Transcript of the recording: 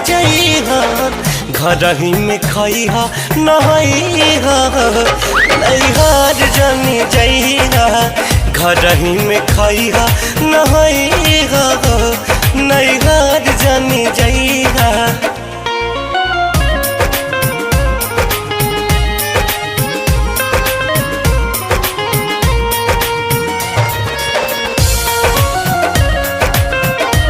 जइहा घर ही में खइहा नहइहा नैहर जानी जइहा घर ही में खइहा नहइहा